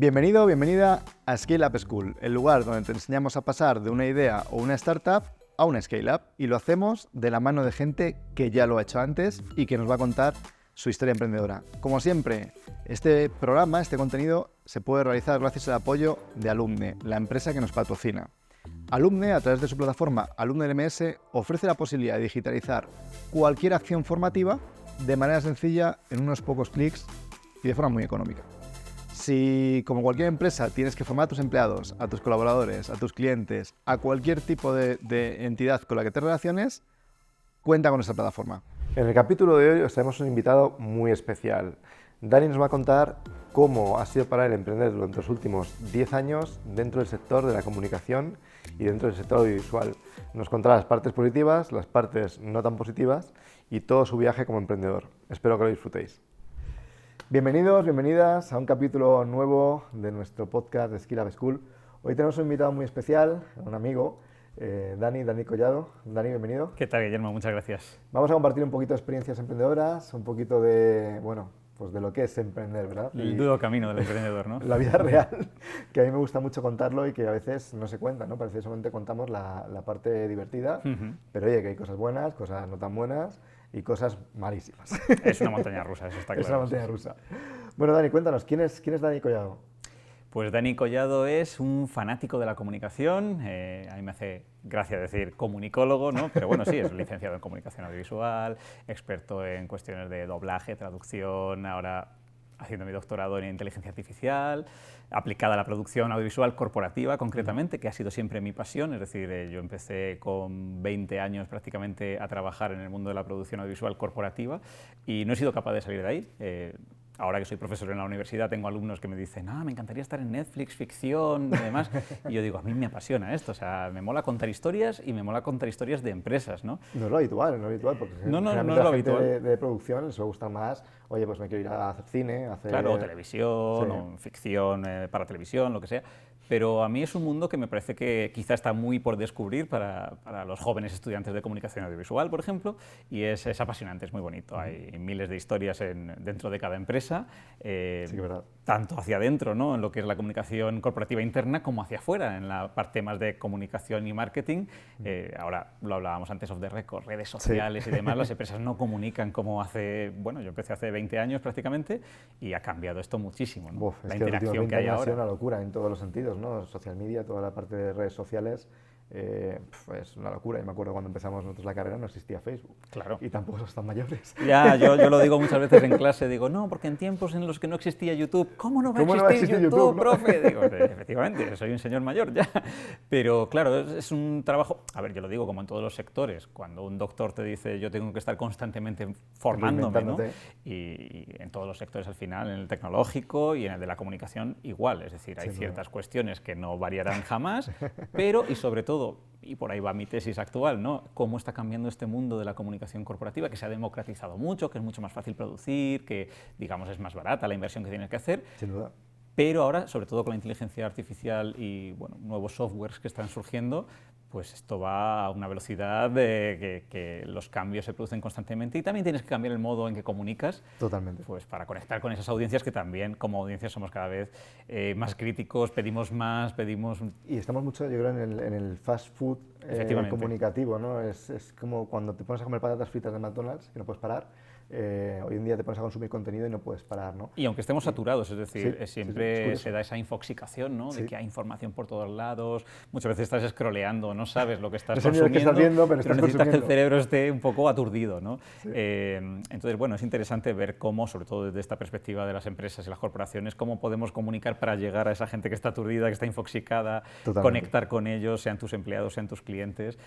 Bienvenido, bienvenida a Scale Up School, el lugar donde te enseñamos a pasar de una idea o una startup a una scale up, y lo hacemos de la mano de gente que ya lo ha hecho antes y que nos va a contar su historia emprendedora. Como siempre, este programa, este contenido, se puede realizar gracias al apoyo de Alumne, la empresa que nos patrocina. Alumne, a través de su plataforma Alumne LMS, ofrece la posibilidad de digitalizar cualquier acción formativa de manera sencilla, en unos pocos clics y de forma muy económica. Si, como cualquier empresa, tienes que formar a tus empleados, a tus colaboradores, a tus clientes, a cualquier tipo de entidad con la que te relaciones, cuenta con nuestra plataforma. En el capítulo de hoy os traemos un invitado muy especial. Dani nos va a contar cómo ha sido para él emprender durante los últimos 10 años dentro del sector de la comunicación y dentro del sector audiovisual. Nos contará las partes positivas, las partes no tan positivas y todo su viaje como emprendedor. Espero que lo disfrutéis. Bienvenidos, bienvenidas a un capítulo nuevo de nuestro podcast de Scale Up School. Hoy tenemos un invitado muy especial, un amigo, Dani Collado. Dani, bienvenido. ¿Qué tal, Guillermo? Muchas gracias. Vamos a compartir un poquito de experiencias emprendedoras, un poquito de, pues de lo que es emprender, ¿verdad? El duro camino del emprendedor, ¿no? La vida real, que a mí me gusta mucho contarlo y que a veces no se cuenta, ¿no? Parece que solamente contamos la parte divertida, pero oye, que hay cosas buenas, cosas no tan buenas y cosas malísimas. Es una montaña rusa, eso está claro. Es una montaña rusa. Bueno, Dani, cuéntanos, ¿quién es Dani Collado? Pues Dani Collado es un fanático de la comunicación, a mí me hace gracia decir comunicólogo, ¿no? Pero bueno, sí, es licenciado en comunicación audiovisual, experto en cuestiones de doblaje, traducción, ahora haciendo mi doctorado en inteligencia artificial, aplicada a la producción audiovisual corporativa concretamente, que ha sido siempre mi pasión. Es decir, yo empecé con 20 años prácticamente a trabajar en el mundo de la producción audiovisual corporativa y no he sido capaz de salir de ahí. Ahora que soy profesor en la universidad tengo alumnos que me dicen me encantaría estar en Netflix, ficción y demás, y yo digo, a mí me apasiona esto, o sea, me mola contar historias y me mola contar historias de empresas, ¿no? No es lo habitual, porque no es la lo gente habitual. de producción les gusta más, oye, pues me quiero ir a hacer cine, hacer... Claro, televisión, sí, o ficción para televisión, lo que sea. Pero a mí es un mundo que me parece que quizá está muy por descubrir para los jóvenes estudiantes de comunicación audiovisual, por ejemplo, y es apasionante, es muy bonito. Hay miles de historias dentro de cada empresa, sí, verdad. Tanto hacia adentro, ¿no? En lo que es la comunicación corporativa interna, como hacia afuera, en la parte más de comunicación y marketing. Ahora lo hablábamos antes off the record, redes sociales, sí, y demás, las empresas no comunican como hace, bueno, yo empecé hace 20 años prácticamente y ha cambiado esto muchísimo, ¿no? Uf, la es interacción que hay ahora. Ha sido una locura en todos los sentidos, ¿no? Social media, toda la parte de redes sociales, es una locura. Y me acuerdo cuando empezamos nosotros la carrera no existía Facebook. Claro. Y tampoco somos tan mayores. Ya, yo lo digo muchas veces en clase, digo, no, porque en tiempos en los que no existía YouTube, ¿cómo no va a existir YouTube, profe? Digo, efectivamente, soy un señor mayor ya. Pero claro, es un trabajo, a ver, yo lo digo como en todos los sectores, cuando un doctor te dice yo tengo que estar constantemente formándome, ¿no? Y en todos los sectores al final, en el tecnológico y en el de la comunicación igual, es decir, hay ciertas cuestiones que no variarán jamás, pero y sobre todo, y por ahí va mi tesis actual, ¿no? Cómo está cambiando este mundo de la comunicación corporativa, que se ha democratizado mucho, que es mucho más fácil producir, que, digamos, es más barata la inversión que tienes que hacer. Sin duda. Pero ahora, sobre todo con la inteligencia artificial y bueno, nuevos softwares que están surgiendo, pues esto va a una velocidad de que los cambios se producen constantemente y también tienes que cambiar el modo en que comunicas. Totalmente. Pues para conectar con esas audiencias que también, como audiencias, somos cada vez más críticos, pedimos más, pedimos... Y estamos mucho, yo creo, en el fast food comunicativo, ¿no? Es como cuando te pones a comer patatas fritas de McDonald's, que no puedes parar. Hoy en día te pones a consumir contenido y no puedes parar, ¿no? Y aunque estemos saturados, es decir, siempre se da esa infoxicación, ¿no? Sí. De que hay información por todos lados, muchas veces estás scrolleando, no sabes lo que estás consumiendo, consumiendo, que estás viendo, pero necesitas consumiendo. que el cerebro esté un poco aturdido, ¿no? Sí. Entonces, bueno, es interesante ver cómo, sobre todo desde esta perspectiva de las empresas y las corporaciones, cómo podemos comunicar para llegar a esa gente que está aturdida, que está infoxicada, conectar con ellos, sean tus empleados, sean tus clientes.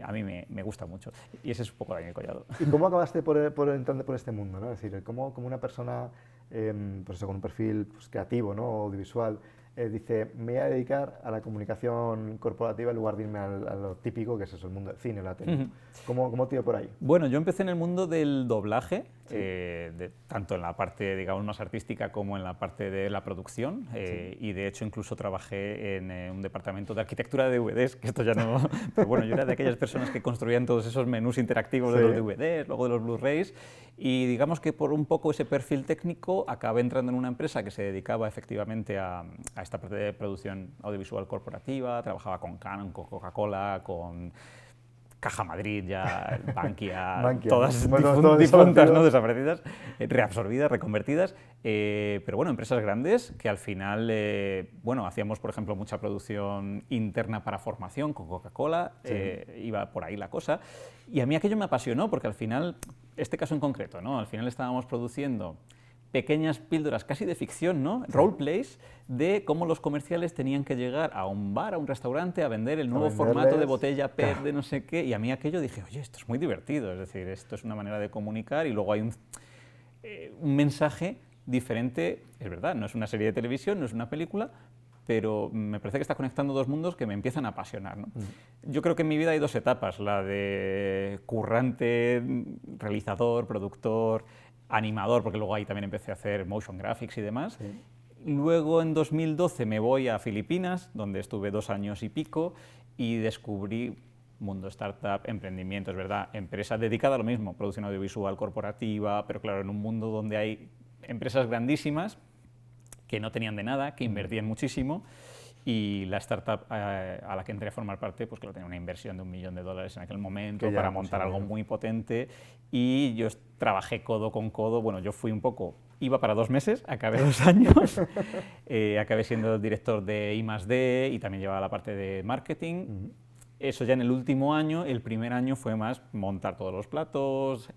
A mí me gusta mucho. Y ese es un poco Dani Collado. ¿Y cómo acabaste por entrando por este mundo, ¿no? Es decir, cómo una persona pues eso, con un perfil pues, creativo, ¿no? Audiovisual, dice, me voy a dedicar a la comunicación corporativa en lugar de irme a lo típico, que es eso, el mundo del cine, la tele. ¿Cómo te dio por ahí? Bueno, yo empecé en el mundo del doblaje, tanto en la parte, digamos, más artística como en la parte de la producción, y de hecho incluso trabajé en un departamento de arquitectura de DVDs, que esto ya no... Pero bueno, yo era de aquellas personas que construían todos esos menús interactivos de los DVDs, luego de los Blu-rays, y digamos que por un poco ese perfil técnico acabé entrando en una empresa que se dedicaba efectivamente a esta parte de producción audiovisual corporativa, trabajaba con Canon, con Coca-Cola, con Caja Madrid, ya, Bankia, todas difuntas, ¿no? Desaparecidas, reabsorbidas, reconvertidas, pero bueno, empresas grandes que al final, bueno, hacíamos, por ejemplo, mucha producción interna para formación con Coca-Cola, iba por ahí la cosa, y a mí aquello me apasionó porque al final, este caso en concreto, ¿no? Al final estábamos produciendo pequeñas píldoras casi de ficción, ¿no? Roleplays de cómo los comerciales tenían que llegar a un bar, a un restaurante, a vender el nuevo formato de botella PET de no sé qué, y a mí aquello dije, oye, esto es muy divertido, es decir, esto es una manera de comunicar y luego hay un mensaje diferente, es verdad, no es una serie de televisión, no es una película, pero me parece que está conectando dos mundos que me empiezan a apasionar, ¿no? Yo creo que en mi vida hay dos etapas, la de currante, realizador, productor, animador, porque luego ahí también empecé a hacer motion graphics y demás. Luego en 2012 me voy a Filipinas, donde estuve 2 años y pico, y descubrí mundo startup, emprendimiento, es verdad, empresa dedicada a lo mismo, producción audiovisual corporativa, pero claro, en un mundo donde hay empresas grandísimas que no tenían de nada, que invertían muchísimo, y la startup a la que entré a formar parte, pues claro, tenía una inversión de $1 millón en aquel momento para montar algo muy potente, y yo trabajé codo con codo. Bueno, yo fui un poco, iba para 2 meses, acabé 2 años, acabé siendo el director de I+D y también llevaba la parte de marketing. Eso ya en el último año. El primer año fue más montar todos los platos,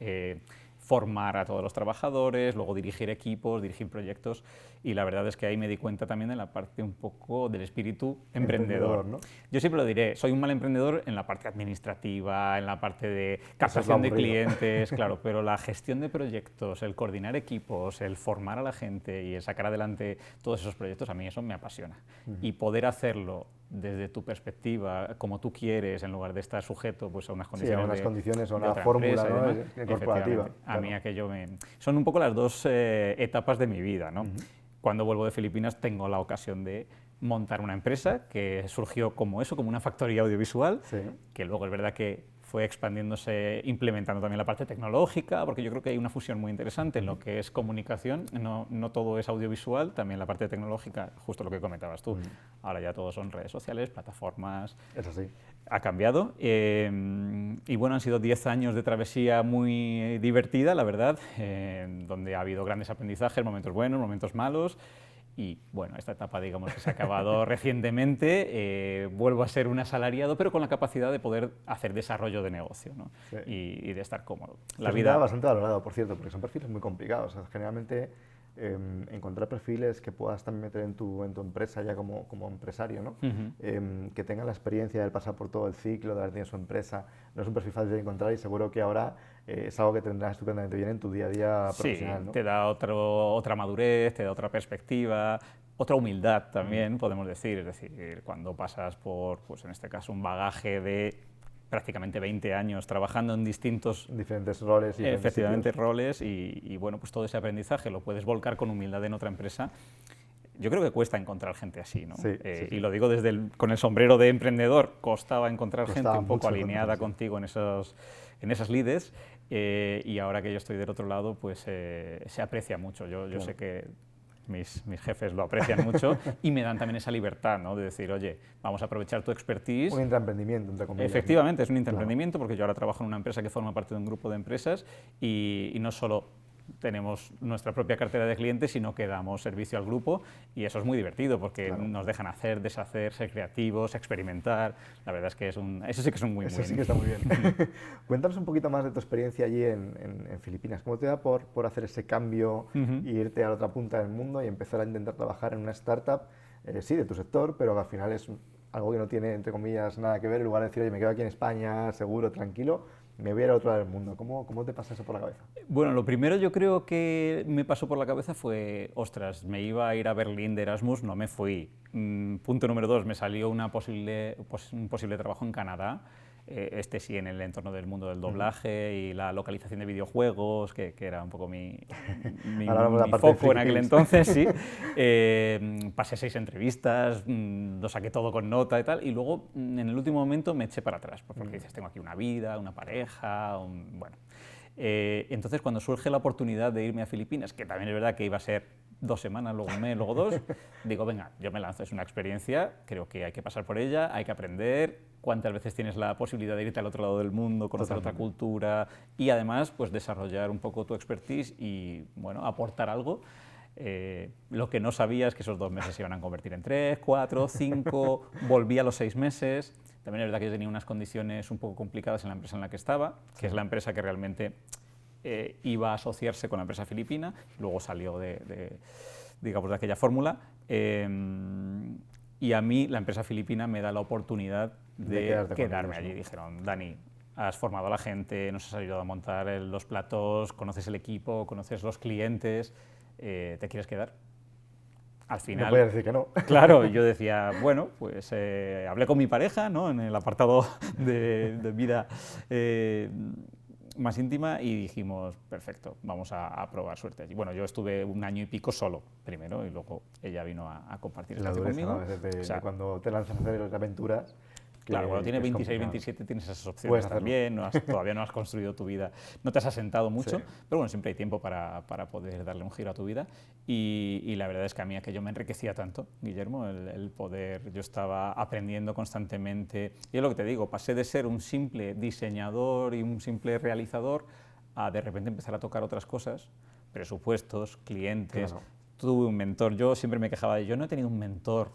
formar a todos los trabajadores, luego dirigir equipos, dirigir proyectos, y la verdad es que ahí me di cuenta también de la parte un poco del espíritu emprendedor, ¿no? Yo siempre lo diré, soy un mal emprendedor en la parte administrativa, en la parte de captación de clientes, claro, pero la gestión de proyectos, el coordinar equipos, el formar a la gente y el sacar adelante todos esos proyectos, a mí eso me apasiona. Y poder hacerlo desde tu perspectiva, como tú quieres, en lugar de estar sujeto pues, a unas condiciones, a una fórmula, ¿no? Corporativa. A mí aquello son un poco las dos etapas de mi vida, ¿no? Cuando vuelvo de Filipinas tengo la ocasión de montar una empresa que surgió como eso, como una factoría audiovisual, que luego es verdad que fue expandiéndose, implementando también la parte tecnológica, porque yo creo que hay una fusión muy interesante en lo que es comunicación, no todo es audiovisual, también la parte tecnológica, justo lo que comentabas tú. Ahora ya todo son redes sociales, plataformas. Es así. Ha cambiado, y bueno, han sido 10 años de travesía muy divertida, la verdad, donde ha habido grandes aprendizajes, momentos buenos, momentos malos. Y bueno, esta etapa, digamos, que se ha acabado recientemente, vuelvo a ser un asalariado, pero con la capacidad de poder hacer desarrollo de negocio, ¿no? Y de estar cómodo. La vida bastante valorado, por cierto, porque son perfiles muy complicados. O sea, generalmente encontrar perfiles que puedas también meter en tu empresa ya como empresario, ¿no? Que tengan la experiencia de pasar por todo el ciclo, de haber tenido su empresa, no es un perfil fácil de encontrar, y seguro que ahora es algo que tendrás estupendamente bien en tu día a día profesional, ¿no? Te da otra madurez, te da otra perspectiva, otra humildad también, podemos decir. Es decir, cuando pasas por, pues en este caso, un bagaje de prácticamente 20 años trabajando en diferentes roles. Efectivamente, roles, y bueno, pues todo ese aprendizaje lo puedes volcar con humildad en otra empresa. Yo creo que cuesta encontrar gente así, ¿no? Y lo digo con el sombrero de emprendedor, costaba encontrar gente un poco alineada contigo en esas lides, y ahora que yo estoy del otro lado, pues se aprecia mucho. Yo sé que mis jefes lo aprecian mucho y me dan también esa libertad, ¿no? De decir, oye, vamos a aprovechar tu expertise. Un intraemprendimiento, entre comillas. Efectivamente, es un intraemprendimiento, porque yo ahora trabajo en una empresa que forma parte de un grupo de empresas, y no solo tenemos nuestra propia cartera de clientes, sino que damos servicio al grupo, y eso es muy divertido porque nos dejan hacer, deshacer, ser creativos, experimentar. La verdad es que eso sí que es muy sí que está muy bien. Cuéntanos un poquito más de tu experiencia allí en Filipinas. ¿Cómo te da por hacer ese cambio y irte a la otra punta del mundo y empezar a intentar trabajar en una startup, sí, de tu sector, pero que al final es algo que no tiene, entre comillas, nada que ver, en lugar de decir, oye, me quedo aquí en España, seguro, tranquilo, me voy a ir al otro lado del mundo. ¿Cómo te pasa eso por la cabeza? Bueno, lo primero yo creo que me pasó por la cabeza fue, ostras, me iba a ir a Berlín de Erasmus, no me fui. Punto número 2, me salió un posible trabajo en Canadá, este sí en el entorno del mundo del doblaje y la localización de videojuegos, que era un poco mi foco en aquel entonces, sí. Pasé 6 entrevistas, lo saqué todo con nota y tal, y luego en el último momento me eché para atrás, porque dices, tengo aquí una vida, una pareja, bueno. Entonces, cuando surge la oportunidad de irme a Filipinas, que también es verdad que iba a ser 2 semanas, luego un mes, luego 2, digo, venga, yo me lanzo, es una experiencia, creo que hay que pasar por ella, hay que aprender, cuántas veces tienes la posibilidad de irte al otro lado del mundo, conocer otra cultura y además pues desarrollar un poco tu expertise y, bueno, aportar algo. Lo que no sabía es que esos 2 meses se iban a convertir en 3, 4, 5, volví a los 6 meses. También es verdad que yo tenía unas condiciones un poco complicadas en la empresa en la que estaba, que es la empresa que realmente iba a asociarse con la empresa filipina, luego salió digamos, de aquella fórmula, y a mí la empresa filipina me da la oportunidad de quedarme allí. Dijeron, Dani, has formado a la gente, nos has ayudado a montar los platos, conoces el equipo, conoces los clientes, ¿te quieres quedar? Al final, no podías decir que no. Claro, yo decía, bueno, pues hablé con mi pareja, ¿no?, en el apartado de vida más íntima y dijimos, perfecto, vamos a probar suerte allí. Bueno, yo estuve 1 año y pico solo primero y luego ella vino a compartir espacio conmigo. ¿No? O sea, cuando te lanzas a hacer las aventuras. Claro, cuando tienes 26, 27 tienes esas opciones también, todavía no has construido tu vida, no te has asentado mucho, pero bueno, siempre hay tiempo para poder darle un giro a tu vida y la verdad es que a mí aquello me enriquecía tanto, Guillermo, el poder, yo estaba aprendiendo constantemente y es lo que te digo, pasé de ser un simple diseñador y un simple realizador a de repente empezar a tocar otras cosas, presupuestos, clientes, tuve un mentor, yo siempre me quejaba de yo no he tenido un mentor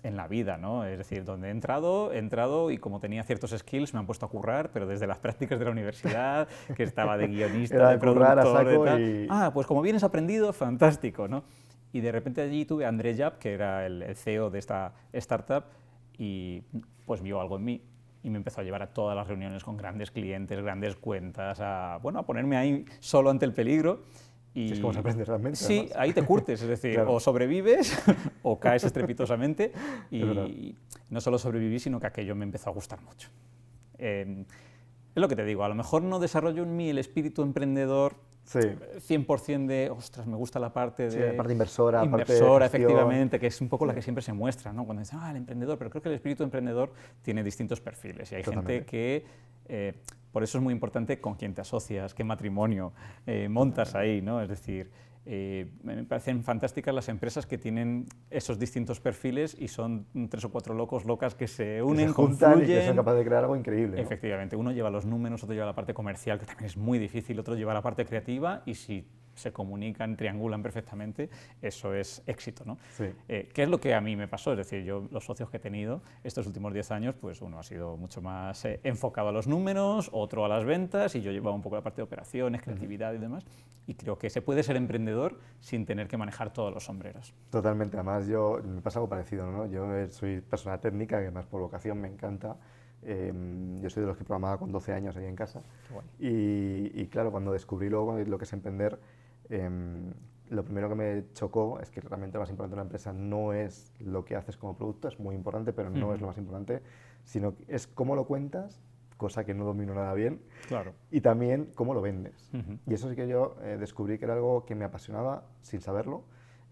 en la vida, ¿no? Es decir, donde he entrado y como tenía ciertos skills me han puesto a currar, pero desde las prácticas de la universidad, que estaba de guionista, de productor, de tal. Ah, pues como vienes aprendido, fantástico, ¿no? Y de repente allí tuve a André Yap, que era el CEO de esta startup, y pues vio algo en mí y me empezó a llevar a todas las reuniones con grandes clientes, grandes cuentas, a ponerme ahí solo ante el peligro. Y es como se aprende realmente. Sí, además. Ahí te curtes, es decir, claro, o sobrevives o caes estrepitosamente y no solo sobreviví, sino que aquello me empezó a gustar mucho. Es lo que te digo, a lo mejor no desarrollo en mí el espíritu emprendedor 100% de, ostras, me gusta la parte de... la parte inversora, efectivamente, que es un poco la que siempre se muestra, ¿no? Cuando dicen, el emprendedor, pero creo que el espíritu emprendedor tiene distintos perfiles y hay gente que... por eso es muy importante con quién te asocias, qué matrimonio montas ahí, ¿no? Es decir, me parecen fantásticas las empresas que tienen esos distintos perfiles y son 3 o 4 locos, locas que se unen, confluyen y que son capaces de crear algo increíble, ¿no? Efectivamente, uno lleva los números, otro lleva la parte comercial, que también es muy difícil, otro lleva la parte creativa y si se comunican, triangulan perfectamente, eso es éxito, ¿no? ¿Qué es lo que a mí me pasó? Es decir, yo los socios que he tenido estos últimos 10 años, pues uno ha sido mucho más enfocado a los números, otro a las ventas y yo llevaba un poco la parte de operaciones, creatividad y demás, y creo que se puede ser emprendedor sin tener que manejar todos los sombreros. Totalmente, además me pasa algo parecido, ¿no? Yo soy persona técnica, que además por vocación me encanta. Yo soy de los que programaba con 12 años ahí en casa. Bueno. Y claro, cuando descubrí luego lo que es emprender, lo primero que me chocó es que realmente lo más importante de una empresa no es lo que haces como producto, es muy importante, pero no es lo más importante, sino es cómo lo cuentas, cosa que no domino nada bien, y también cómo lo vendes. Y eso sí que yo descubrí que era algo que me apasionaba sin saberlo,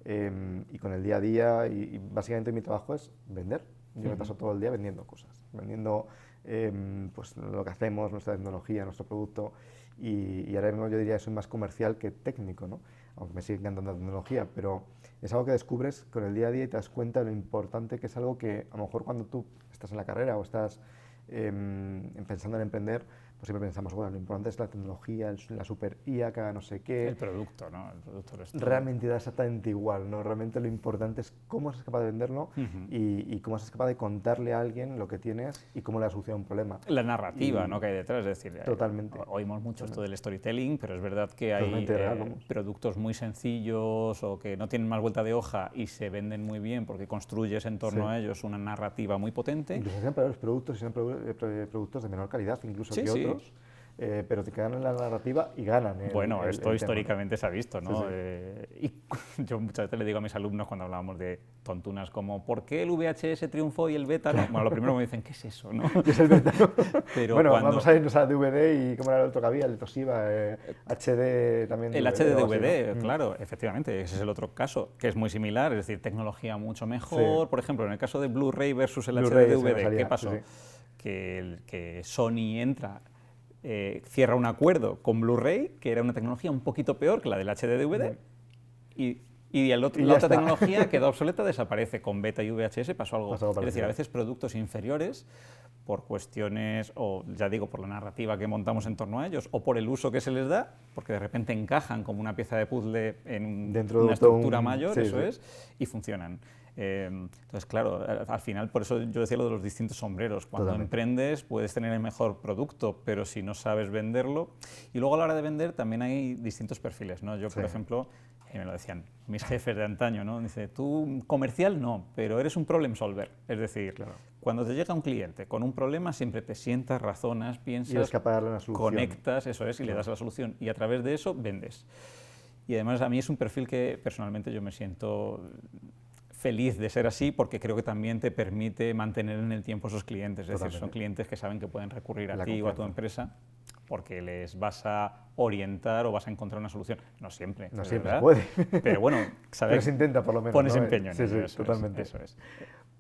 y con el día a día, y básicamente mi trabajo es vender. Yo me paso todo el día vendiendo cosas, vendiendo pues, lo que hacemos, nuestra tecnología, nuestro producto, y ahora mismo yo diría que soy más comercial que técnico, ¿no? Aunque me sigue encantando la tecnología, pero es algo que descubres con el día a día y te das cuenta de lo importante que es algo que a lo mejor cuando tú estás en la carrera o estás pensando en emprender, pues siempre pensamos, bueno, lo importante es la tecnología, la super IA que haga no sé qué. El producto, ¿no? El producto lo es todo. Realmente da exactamente igual, ¿no? Realmente lo importante es cómo seas capaz de venderlo y cómo seas capaz de contarle a alguien lo que tienes y cómo le has solucionado un problema. La narrativa, ¿no?, que hay detrás, es decir, totalmente. Oímos mucho esto del storytelling, pero es verdad que hay Totalmente real, vamos. productos muy sencillos o que no tienen más vuelta de hoja y se venden muy bien porque construyes en torno a ellos una narrativa muy potente. Incluso sean peores productos y sean productos de menor calidad incluso que otros, pero te quedan en la narrativa y ganan. Bueno, esto el históricamente tema, ¿no? se ha visto, ¿no? Y yo muchas veces le digo a mis alumnos cuando hablábamos de tontunas como ¿por qué el VHS triunfó y el beta no? Bueno, lo primero me dicen, ¿qué es eso, no? ¿Qué es el beta? Pero bueno, cuando... vamos a irnos a DVD y ¿cómo era el otro que había? El Toshiba, HD también. El HD DVD, ¿no? claro, efectivamente, ese es el otro caso, que es muy similar, es decir, tecnología mucho mejor. Por ejemplo, en el caso de Blu-ray versus el HD DVD, ¿qué pasó? Que Sony entra... cierra un acuerdo con Blu-ray, que era una tecnología un poquito peor que la del HD-DVD, y la otra tecnología quedó obsoleta, desaparece. Con beta y VHS pasó algo. Es decir, a veces productos inferiores, por cuestiones, o ya digo, por la narrativa que montamos en torno a ellos, o por el uso que se les da, porque de repente encajan como una pieza de puzzle en una estructura mayor, y funcionan. Entonces, claro, al final, por eso yo decía lo de los distintos sombreros. Cuando emprendes puedes tener el mejor producto, pero si no sabes venderlo... Y luego a la hora de vender también hay distintos perfiles, ¿no? Yo, por ejemplo, me lo decían mis jefes de antaño, ¿no? Dice, tú comercial no, pero eres un problem solver. Es decir, cuando te llega un cliente con un problema, siempre te sientas, razonas, piensas, y eres capaz de darle una solución. Conectas, eso es, y le das la solución. Y a través de eso vendes. Y además a mí es un perfil que personalmente yo me siento... feliz de ser así, porque creo que también te permite mantener en el tiempo a esos clientes. Es decir, son clientes que saben que pueden recurrir a ti o a tu empresa porque les vas a orientar o vas a encontrar una solución. No siempre. No siempre se puede. Pero bueno, pero se intenta por lo menos. Pones ¿no? empeño en ello. Sí, totalmente. Eso es.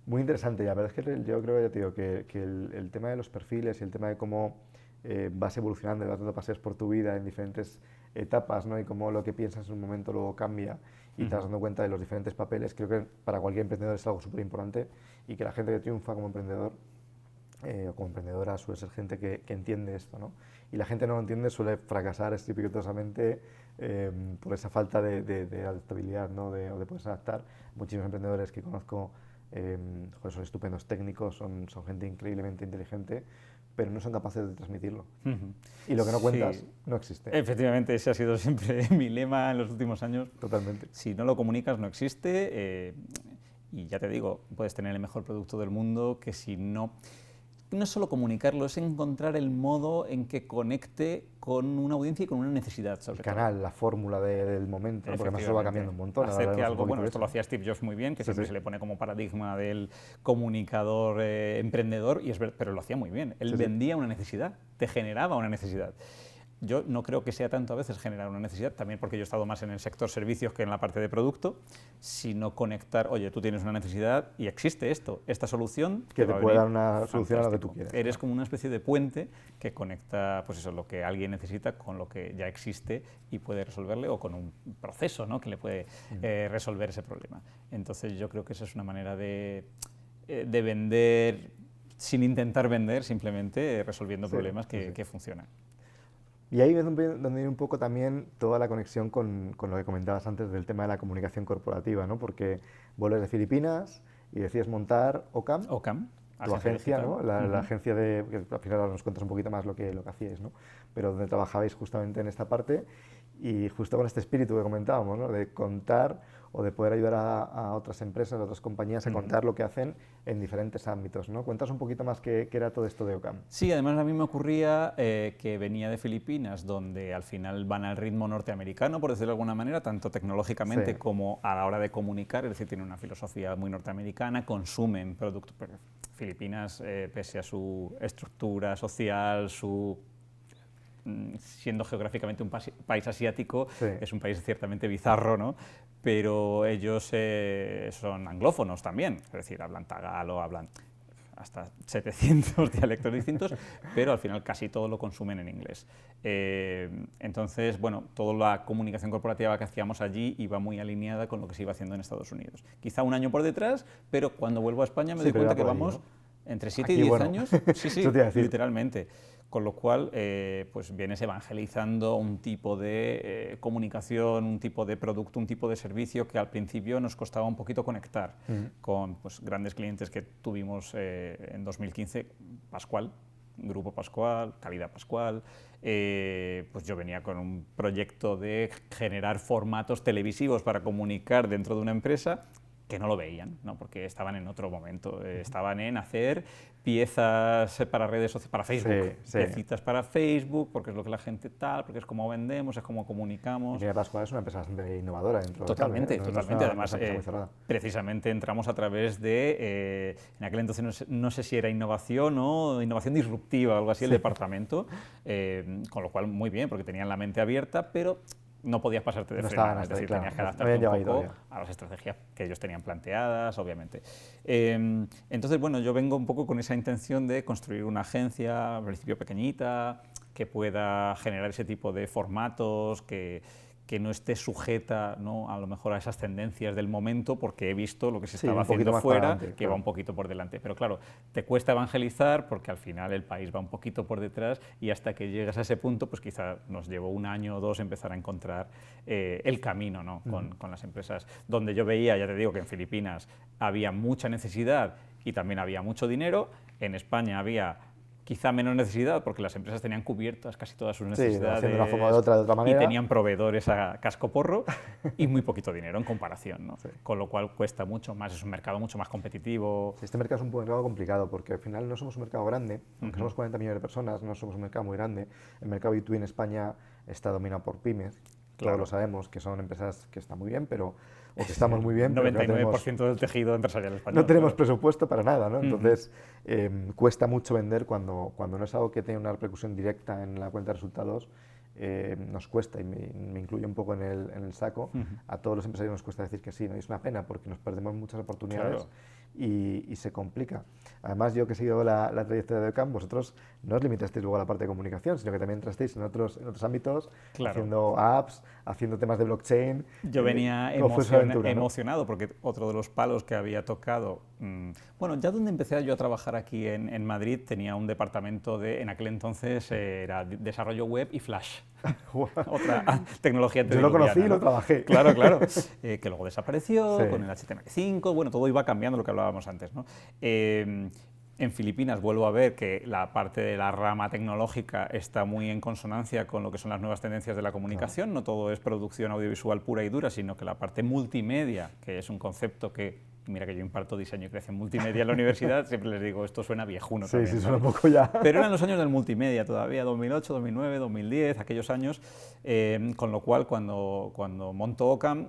Muy interesante. Y la verdad es que yo creo, ya te digo, que el tema de los perfiles y el tema de cómo vas evolucionando y vas dando paseos por tu vida en diferentes etapas, ¿no? Y cómo lo que piensas en un momento luego cambia y te vas dando cuenta de los diferentes papeles, creo que para cualquier emprendedor es algo súper importante y que la gente que triunfa como emprendedor o como emprendedora suele ser gente que entiende esto, ¿no? Y la gente no lo entiende, suele fracasar estrepitosamente por esa falta de adaptabilidad, ¿no? O de poderse adaptar. Muchísimos emprendedores que conozco son estupendos técnicos, son gente increíblemente inteligente, pero no son capaces de transmitirlo. Y lo que no cuentas no existe. Efectivamente, ese ha sido siempre mi lema en los últimos años. Totalmente. Si no lo comunicas, no existe. Y ya te digo, puedes tener el mejor producto del mundo, que si no... No es solo comunicarlo, es encontrar el modo en que conecte con una audiencia y con una necesidad. El canal, la fórmula del momento, porque además eso va cambiando un montón. Hacer que algo, bueno, esto lo hacía Steve Jobs muy bien, que siempre se le pone como paradigma del comunicador emprendedor, pero lo hacía muy bien. Él vendía una necesidad, te generaba una necesidad. Yo no creo que sea tanto a veces generar una necesidad, también porque yo he estado más en el sector servicios que en la parte de producto, sino conectar, oye, tú tienes una necesidad y existe esta solución. Que te puede dar una solución a lo que tú quieres. Eres como una especie de puente que conecta, pues eso, lo que alguien necesita con lo que ya existe y puede resolverle, o con un proceso, ¿no?, que le puede resolver ese problema. Entonces yo creo que esa es una manera de vender sin intentar vender, simplemente resolviendo problemas que funcionan. Y ahí es donde viene un poco también toda la conexión con lo que comentabas antes del tema de la comunicación corporativa, ¿no? Porque vuelves de Filipinas y decides montar OCAM, tu agencia, ¿no? La agencia que al final ahora nos cuentas un poquito más lo que hacíais, ¿no? Pero donde trabajabais justamente en esta parte y justo con este espíritu que comentábamos, ¿no? De contar o de poder ayudar a otras empresas, a otras compañías a contar lo que hacen en diferentes ámbitos, ¿no? Cuéntanos un poquito más qué era todo esto de OCAM. Sí, además a mí me ocurría que venía de Filipinas, donde al final van al ritmo norteamericano, por decirlo de alguna manera, tanto tecnológicamente como a la hora de comunicar, es decir, tienen una filosofía muy norteamericana, consumen productos. Filipinas, pese a su estructura social, siendo geográficamente un país asiático, es un país ciertamente bizarro, ¿no? Pero ellos son anglófonos también, es decir, hablan tagalo, hablan hasta 700 dialectos distintos, pero al final casi todo lo consumen en inglés. Entonces, bueno, toda la comunicación corporativa que hacíamos allí iba muy alineada con lo que se iba haciendo en Estados Unidos. Quizá un año por detrás, pero cuando vuelvo a España me doy cuenta que vamos entre 7 y Aquí, 10 bueno, años, sí, eso te iba a decir. literalmente. Con lo cual, pues vienes evangelizando un tipo de comunicación, un tipo de producto, un tipo de servicio que al principio nos costaba un poquito conectar con pues, grandes clientes que tuvimos en 2015, Pascual, Grupo Pascual, Calidad Pascual. Pues yo venía con un proyecto de generar formatos televisivos para comunicar dentro de una empresa que no lo veían, ¿no? Porque estaban en otro momento, estaban en hacer piezas para redes sociales, para Facebook, piecitas para Facebook, porque es lo que la gente tal, porque es como vendemos, es como comunicamos. Y Pascual es una empresa bastante innovadora dentro Totalmente, de totalmente. Además, precisamente entramos a través de, en aquel entonces no sé si era innovación o innovación disruptiva, algo así, el departamento, con lo cual muy bien, porque tenían la mente abierta, pero no podías pasarte de frenada, es decir, tenías que adaptarte un poco a las estrategias que ellos tenían planteadas, obviamente. Entonces, bueno, yo vengo un poco con esa intención de construir una agencia, al principio pequeñita, que pueda generar ese tipo de formatos, que no esté sujeta, ¿no?, a lo mejor a esas tendencias del momento, porque he visto lo que se estaba haciendo fuera, que va un poquito por delante. Pero claro, te cuesta evangelizar porque al final el país va un poquito por detrás y hasta que llegas a ese punto, pues quizá nos llevó 1 año o 2 empezar a encontrar el camino, ¿no?, con las empresas. Donde yo veía, ya te digo, que en Filipinas había mucha necesidad y también había mucho dinero, en España había quizá menos necesidad, porque las empresas tenían cubiertas casi todas sus necesidades, de una forma u otra, de otra manera, y tenían proveedores a cascoporro y muy poquito dinero en comparación, ¿no? Con lo cual cuesta mucho más, es un mercado mucho más competitivo. Este mercado es un mercado complicado, porque al final no somos un mercado grande, aunque somos 40 millones de personas, no somos un mercado muy grande. El mercado B2B en España está dominado por pymes, todos lo sabemos, que son empresas que están muy bien, pero o que estamos muy bien, 99% del tejido empresarial español. No tenemos presupuesto para nada, ¿no? Entonces, cuesta mucho vender cuando no es algo que tenga una repercusión directa en la cuenta de resultados. Nos cuesta, y me incluyo un poco en el saco, a todos los empresarios nos cuesta decir que sí, ¿no? Y es una pena porque nos perdemos muchas oportunidades y se complica. Además, yo que he seguido la trayectoria de Ocam, vosotros no os limitasteis luego a la parte de comunicación, sino que también entrasteis en otros ámbitos, haciendo apps, haciendo temas de blockchain. Yo venía emocionado porque otro de los palos que había tocado, bueno, ya donde empecé yo a trabajar aquí en Madrid tenía un departamento en aquel entonces era desarrollo web y Flash. Otra tecnología yo lo conocí y lo trabajé. Claro, que luego desapareció con el HTML5, bueno, todo iba cambiando, lo que hablábamos antes, ¿no? En Filipinas vuelvo a ver que la parte de la rama tecnológica está muy en consonancia con lo que son las nuevas tendencias de la comunicación. No todo es producción audiovisual pura y dura, sino que la parte multimedia, que es un concepto que, mira que yo imparto diseño y creación multimedia en la universidad, siempre les digo, esto suena viejuno también. Sí, suena un poco ya. Pero eran los años del multimedia todavía, 2008, 2009, 2010, aquellos años, con lo cual cuando monto Ocam,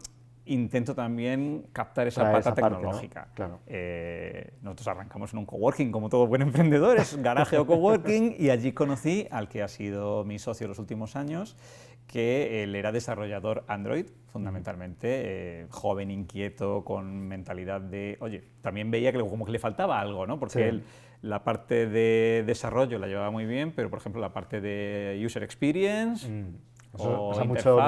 intento también captar esa pata tecnológica. Parte, ¿no? Claro. Nosotros arrancamos en un coworking, como todo buen emprendedor, es garaje o coworking, y allí conocí al que ha sido mi socio los últimos años, que él era desarrollador Android, fundamentalmente, joven, inquieto, con mentalidad de, oye, también veía que como que le faltaba algo, ¿no? Porque él la parte de desarrollo la llevaba muy bien, pero por ejemplo la parte de user experience... Eso pasa mucho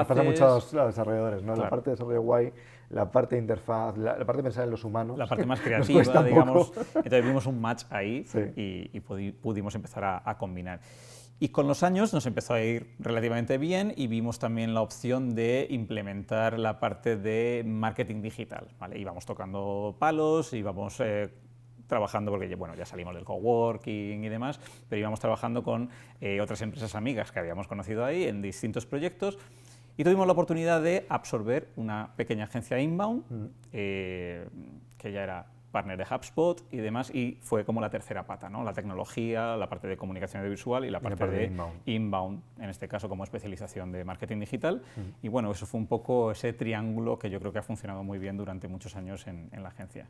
a los desarrolladores, ¿no? La parte de desarrollo guay, la parte de interfaz, la parte de pensar en los humanos. La parte más creativa, digamos. Entonces vimos un match ahí y pudimos empezar a combinar. Y con los años nos empezó a ir relativamente bien y vimos también la opción de implementar la parte de marketing digital, ¿vale? Íbamos tocando palos, íbamos... trabajando, porque bueno, ya salimos del coworking y demás, pero íbamos trabajando con otras empresas amigas que habíamos conocido ahí en distintos proyectos y tuvimos la oportunidad de absorber una pequeña agencia inbound que ya era partner de HubSpot y demás, y fue como la tercera pata, ¿no? La tecnología, la parte de comunicación audiovisual y la parte de inbound, en este caso como especialización de marketing digital. Y bueno, eso fue un poco ese triángulo que yo creo que ha funcionado muy bien durante muchos años en la agencia.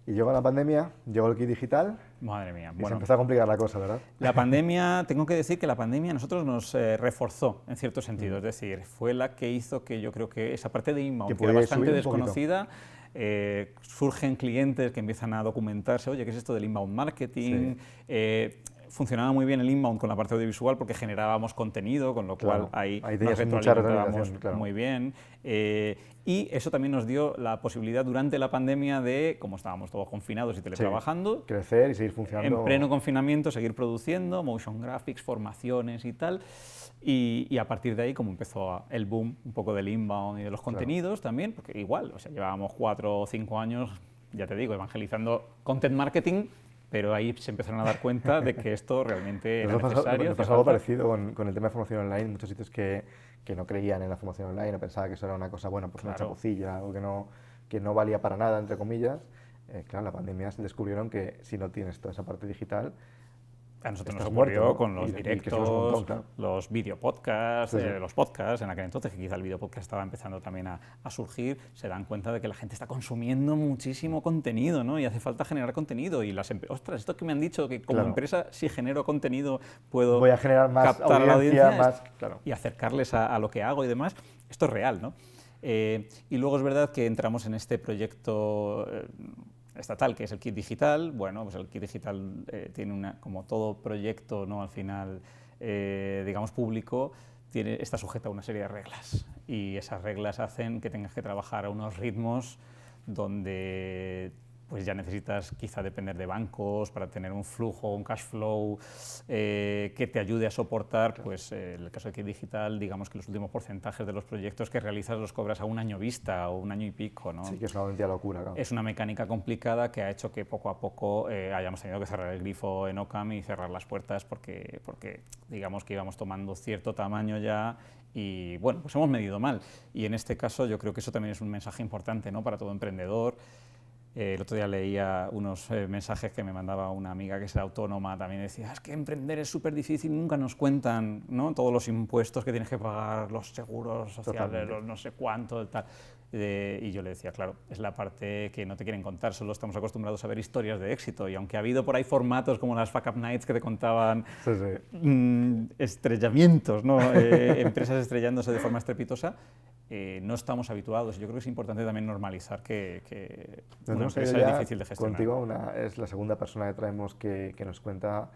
Y llegó la pandemia, llegó el kit digital. Madre mía. Y se empezó a complicar la cosa, ¿verdad? La pandemia, tengo que decir que la pandemia a nosotros nos reforzó, en cierto sentido. Es decir, fue la que hizo que yo creo que esa parte de inbound, que era bastante desconocida, surgen clientes que empiezan a documentarse, oye, ¿qué es esto del inbound marketing? funcionaba muy bien el inbound con la parte audiovisual porque generábamos contenido, con lo cual ahí nos tenías mucha retroalimentábamos claro. muy bien. Y eso también nos dio la posibilidad durante la pandemia de, como estábamos todos confinados y teletrabajando, sí, crecer y seguir funcionando. En pleno confinamiento, seguir produciendo, motion graphics, formaciones y tal. Y a partir de ahí, como empezó el boom un poco del inbound y de los contenidos también, porque igual, o sea, llevábamos 4 o 5 años, ya te digo, evangelizando content marketing, pero ahí se empezaron a dar cuenta de que esto realmente era necesario. Nos pasó algo parecido con el tema de formación online, muchos sitios que no creían en la formación online, o pensaban que eso era una cosa, bueno, pues una chapucilla, algo que no valía para nada, entre comillas. Claro, en la pandemia se descubrieron que si no tienes toda esa parte digital, a nosotros nos estás ocurrió muerto, ¿no? con los directos, claro. los videopodcasts, Sí. los podcasts, en aquel entonces, que quizá el videopodcast estaba empezando también a surgir, se dan cuenta de que la gente está consumiendo muchísimo contenido, ¿no? Y hace falta generar contenido. Y ostras, esto que me han dicho, que como empresa, si genero contenido, voy a generar más captar a la audiencia más, y acercarles a lo que hago y demás. Esto es real, ¿no? Y luego es verdad que entramos en este proyecto estatal, que es el kit digital. Bueno, pues el kit digital tiene como todo proyecto, ¿no? Al final, digamos, público, está sujeta a una serie de reglas, y esas reglas hacen que tengas que trabajar a unos ritmos donde pues ya necesitas quizá depender de bancos para tener un flujo, un cash flow que te ayude a soportar, pues en el caso de Kit Digital, digamos que los últimos porcentajes de los proyectos que realizas los cobras a un año vista o un año y pico, ¿no? Sí, que es una auténtica locura, claro. Es una mecánica complicada que ha hecho que poco a poco hayamos tenido que cerrar el grifo en Ocam y cerrar las puertas porque digamos que íbamos tomando cierto tamaño ya. Y bueno, pues hemos medido mal. Y en este caso yo creo que eso también es un mensaje importante, ¿no? Para todo emprendedor. El otro día leía unos mensajes que me mandaba una amiga que es autónoma, también decía, es que emprender es súper difícil, nunca nos cuentan, ¿no? Todos los impuestos que tienes que pagar, los seguros sociales, los no sé cuánto, tal. Y yo le decía, claro, es la parte que no te quieren contar, solo estamos acostumbrados a ver historias de éxito, y aunque ha habido por ahí formatos como las Fuck Up Nights que te contaban estrellamientos, ¿no? Empresas estrellándose de forma estrepitosa, no estamos habituados. Yo creo que es importante también normalizar que una empresa es difícil de gestionar. Contigo es la segunda persona que traemos que nos cuenta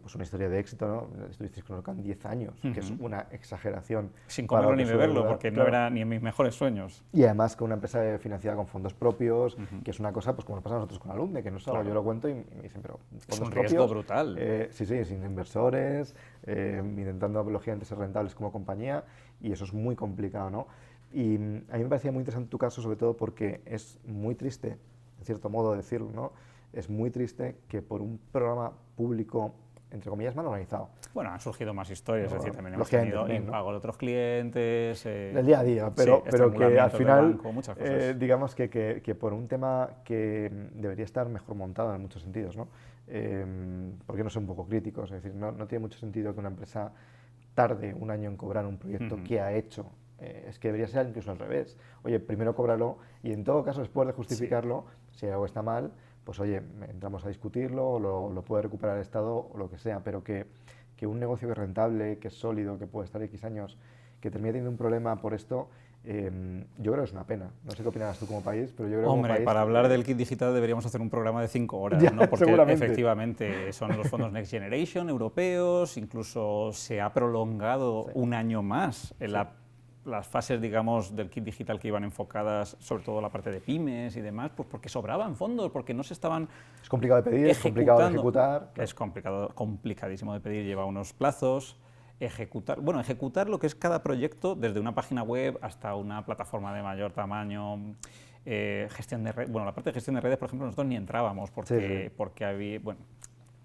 pues una historia de éxito, ¿no? Estuvisteis con Ocam 10 años, que es una exageración. Sin comerlo ni beberlo, porque no era ni en mis mejores sueños. Y además con una empresa financiada con fondos propios, que es una cosa, pues como nos pasa a nosotros con Alumne, que no es algo, yo lo cuento y me dicen, pero fondos es un propios, riesgo brutal. Sí, sin inversores, intentando lógicamente ser rentables como compañía, y eso es muy complicado, ¿no? Y a mí me parecía muy interesante tu caso, sobre todo porque es muy triste, en cierto modo decirlo, ¿no? Es muy triste que por un programa público, entre comillas, mal organizado. Bueno, han surgido más historias, es decir, también hemos Lógicamente tenido también, ¿no? impago de otros clientes. Del día a día, pero que al estrangulamientos del final, banco, muchas cosas. digamos que por un tema que debería estar mejor montado en muchos sentidos, ¿no? Porque no son un poco críticos, es decir, no tiene mucho sentido que una empresa tarde un año en cobrar un proyecto que ha hecho. Es que debería ser incluso al revés. Oye, primero cóbralo y en todo caso, después de justificarlo, si algo está mal, pues oye, entramos a discutirlo, lo puede recuperar el Estado o lo que sea, pero que un negocio que es rentable, que es sólido, que puede estar X años, que termine teniendo un problema por esto, yo creo que es una pena. No sé qué opinarás tú como país, pero yo creo que como país, para hablar del kit digital deberíamos hacer un programa de 5 horas, ya, ¿no? Porque seguramente. efectivamente son los fondos Next Generation europeos, incluso se ha prolongado un año más en las fases, digamos, del kit digital que iban enfocadas sobre todo a la parte de pymes y demás, pues porque sobraban fondos, porque no se estaban es complicado de pedir, es complicado de ejecutar. Es complicadísimo de pedir, lleva unos plazos. Ejecutar lo que es cada proyecto, desde una página web hasta una plataforma de mayor tamaño, gestión de redes. Bueno, la parte de gestión de redes, por ejemplo, nosotros ni entrábamos porque había,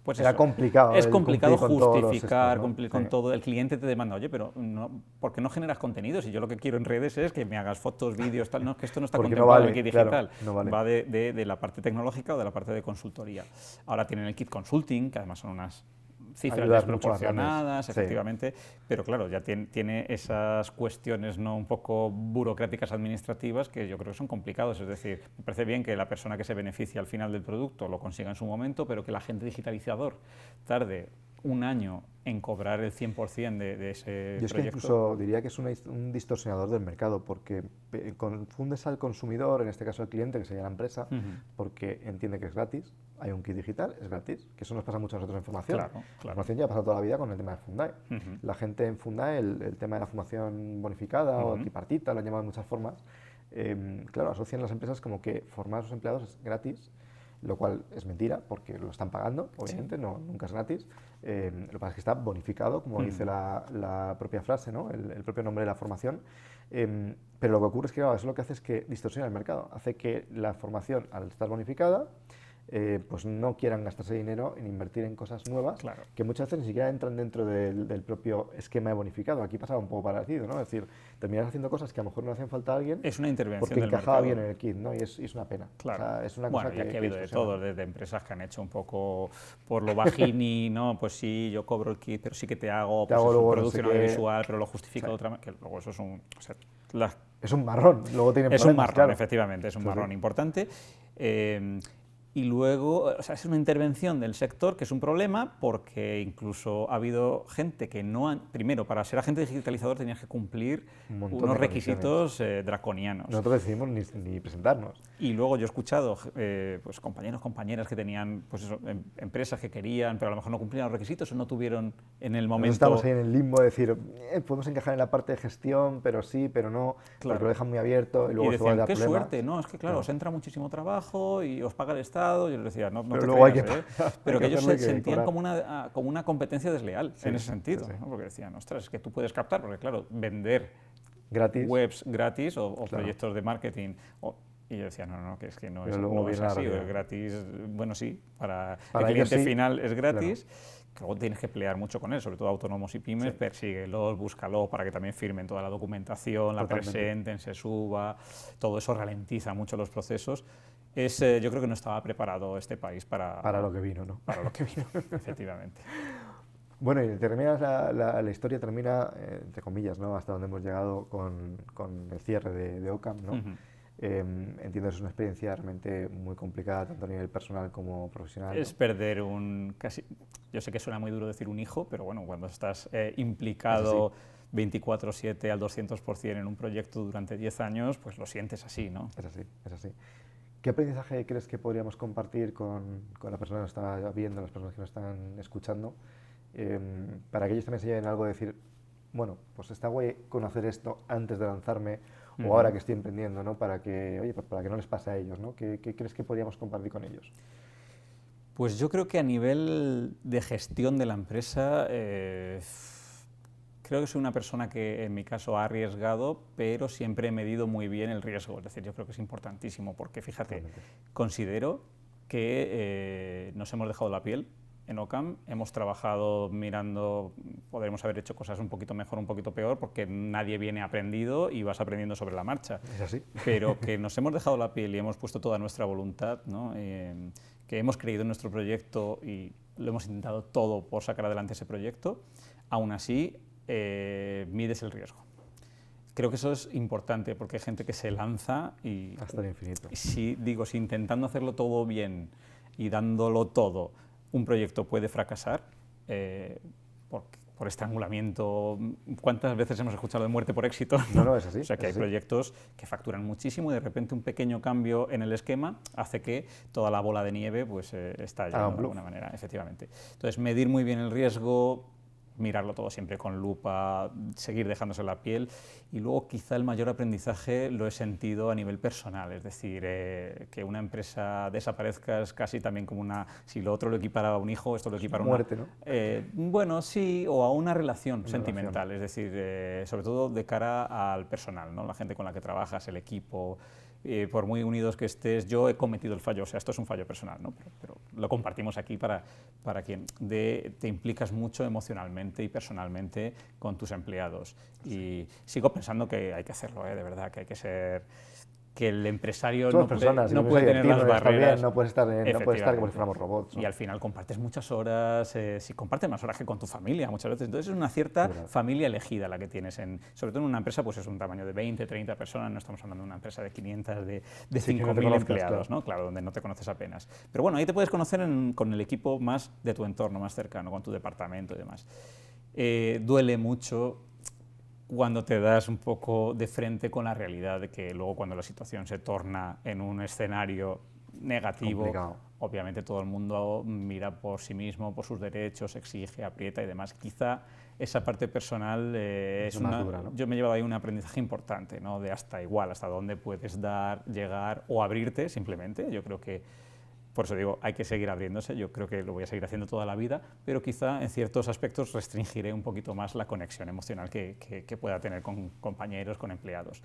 pues era complicado. Es complicado justificar con todo. El cliente te demanda, oye, pero ¿por qué no generas contenidos? Y yo lo que quiero en redes es que me hagas fotos, vídeos, tal. No, es que esto no está contemplado en el kit digital. Claro, no vale. Va de la parte tecnológica o de la parte de consultoría. Ahora tienen el kit consulting, que además son unas cifras desproporcionadas, efectivamente, pero claro, ya tiene esas cuestiones no un poco burocráticas administrativas que yo creo que son complicados. Es decir, me parece bien que la persona que se beneficia al final del producto lo consiga en su momento, pero que el agente digitalizador tarde un año en cobrar el 100% de ese Yo es que proyecto. incluso diría que es un distorsionador del mercado, porque confundes al consumidor, en este caso al cliente, que sería la empresa, porque entiende que es gratis, hay un kit digital, es gratis, que eso nos pasa mucho a nosotros en formación. Claro, En claro. formación ya ha pasado toda la vida con el tema de Fundae. La gente en Fundae, el tema de la formación bonificada o tripartita, lo han llamado de muchas formas, claro, asocian las empresas como que formar a sus empleados es gratis, lo cual es mentira porque lo están pagando, obviamente, no, nunca es gratis. Lo que pasa es que está bonificado, como dice la propia frase, ¿no? El propio nombre de la formación. Pero lo que ocurre es que, claro, eso lo que hace es que distorsiona el mercado, hace que la formación, al estar bonificada, pues no quieran gastarse dinero en invertir en cosas nuevas, Claro. que muchas veces ni siquiera entran dentro del propio esquema de bonificado. Aquí pasaba un poco parecido, ¿no? Es decir, terminas haciendo cosas que a lo mejor no hacen falta a alguien Es una intervención porque del encajaba mercado. bien en el kit, ¿no? Y es una pena. Claro. O sea, es una Bueno, cosa y aquí que ha habido de distorsiona. todo, desde empresas que han hecho un poco por lo bajini, ¿no? Pues sí, yo cobro el kit, pero sí que te hago, pues hago es luego un no producto sé qué. audiovisual, pero lo justifico de otra manera, que luego eso es un... O sea, Es un marrón, luego tienen es un problemas, marrón, claro. efectivamente, es un Sí, sí. marrón importante. Y luego, o sea, es una intervención del sector que es un problema porque incluso ha habido gente que no han... Primero, para ser agente digitalizador tenías que cumplir Un montón unos de requisitos draconianos. Nosotros decidimos ni presentarnos. Y luego yo he escuchado pues compañeros, compañeras que tenían pues eso, empresas que querían, pero a lo mejor no cumplían los requisitos o no tuvieron en el momento... Nosotros estamos ahí en el limbo de decir, podemos encajar en la parte de gestión, pero sí, pero no, Claro. porque lo dejan muy abierto y luego y se va a decían, dar qué problemas. suerte, no, es que claro, os entra muchísimo trabajo y os paga el Estado. Yo les decía, no Pero te luego hay creas, que pagar, pero hay que que ellos hacerlo y se que sentían cobrar. como una competencia desleal Sí, en ese sentido, sí, sí. ¿no? Porque decían, ostras, es que tú puedes captar, porque claro, vender Gratis. webs gratis o Claro. proyectos de marketing. Y yo decía, no, que es que no Pero es, luego no viene es la así, realidad. es gratis, bueno, sí, para Para el ellos cliente sí, final es gratis. Que luego tienes que pelear mucho con él, sobre todo autónomos y pymes, Sí. persíguelos, búscalos para que también firmen toda la documentación, la Totalmente. presenten, se suba, todo eso ralentiza mucho los procesos. Yo creo que no estaba preparado este país Para lo que vino, ¿no? para lo que vino, efectivamente. Bueno, y terminas la historia termina, entre comillas, ¿no? Hasta donde hemos llegado con el cierre de Ocam, ¿no? Entiendo que es una experiencia realmente muy complicada, tanto a nivel personal como profesional. Es ¿no? perder yo sé que suena muy duro decir un hijo, pero bueno, cuando estás implicado 24/7 al 200% en un proyecto durante 10 años, pues lo sientes así, ¿no? Es así, es así. ¿Qué aprendizaje crees que podríamos compartir con la persona que nos está viendo, las personas que nos están escuchando, para que ellos también se lleven algo de decir, bueno, pues está guay conocer esto antes de lanzarme o ahora que estoy emprendiendo, ¿no? Para que, oye, pues para que no les pase a ellos, ¿no? ¿Qué crees que podríamos compartir con ellos? Pues yo creo que a nivel de gestión de la empresa, creo que soy una persona que en mi caso ha arriesgado, pero siempre he medido muy bien el riesgo. Es decir, yo creo que es importantísimo porque, fíjate, considero que nos hemos dejado la piel en Ocam, hemos trabajado mirando, podremos haber hecho cosas un poquito mejor, un poquito peor, porque nadie viene aprendido y vas aprendiendo sobre la marcha. Es así. Pero que nos hemos dejado la piel y hemos puesto toda nuestra voluntad, ¿no? Que hemos creído en nuestro proyecto y lo hemos intentado todo por sacar adelante ese proyecto, aún así mides el riesgo. Creo que eso es importante porque hay gente que se lanza y... Hasta el infinito. Si intentando hacerlo todo bien y dándolo todo, un proyecto puede fracasar por estrangulamiento. ¿Cuántas veces hemos escuchado de muerte por éxito? No, es así. O sea, que hay proyectos que facturan muchísimo y de repente un pequeño cambio en el esquema hace que toda la bola de nieve pues, estalle de alguna manera, efectivamente. Entonces, medir muy bien el riesgo, mirarlo todo siempre con lupa, seguir dejándose la piel y luego quizá el mayor aprendizaje lo he sentido a nivel personal, es decir, que una empresa desaparezca es casi también como si lo otro lo equipara a un hijo, esto lo equipara a una... Muerte, ¿no? Bueno, sí, o a una relación sentimental, es decir, sobre todo de cara al personal, ¿no? La gente con la que trabajas, el equipo... por muy unidos que estés, yo he cometido el fallo, o sea, esto es un fallo personal, ¿no? Pero lo compartimos aquí para quien te implicas mucho emocionalmente y personalmente con tus empleados. Y sigo pensando que hay que hacerlo, de verdad, que hay que ser que el empresario Somos personas, no puede tener las barreras. No puede estar como si fuéramos robots, ¿no? Y al final compartes muchas horas, si compartes más horas que con tu familia muchas veces. Entonces es una cierta familia elegida la que tienes, sobre todo en una empresa, pues es un tamaño de 20, 30 personas, no estamos hablando de una empresa de 500, de 5.000 empleados, ¿no? Claro, donde no te conoces apenas. Pero bueno, ahí te puedes conocer con el equipo más de tu entorno, más cercano, con tu departamento y demás. Duele mucho cuando te das un poco de frente con la realidad de que luego cuando la situación se torna en un escenario negativo, complicado. Obviamente todo el mundo mira por sí mismo, por sus derechos, exige, aprieta y demás. Quizá esa parte personal es una... Dura, ¿no? Yo me he llevado ahí un aprendizaje importante, ¿no? De hasta dónde puedes dar, llegar o abrirte simplemente. Yo creo que por eso digo, hay que seguir abriéndose, yo creo que lo voy a seguir haciendo toda la vida, pero quizá en ciertos aspectos restringiré un poquito más la conexión emocional que pueda tener con compañeros, con empleados.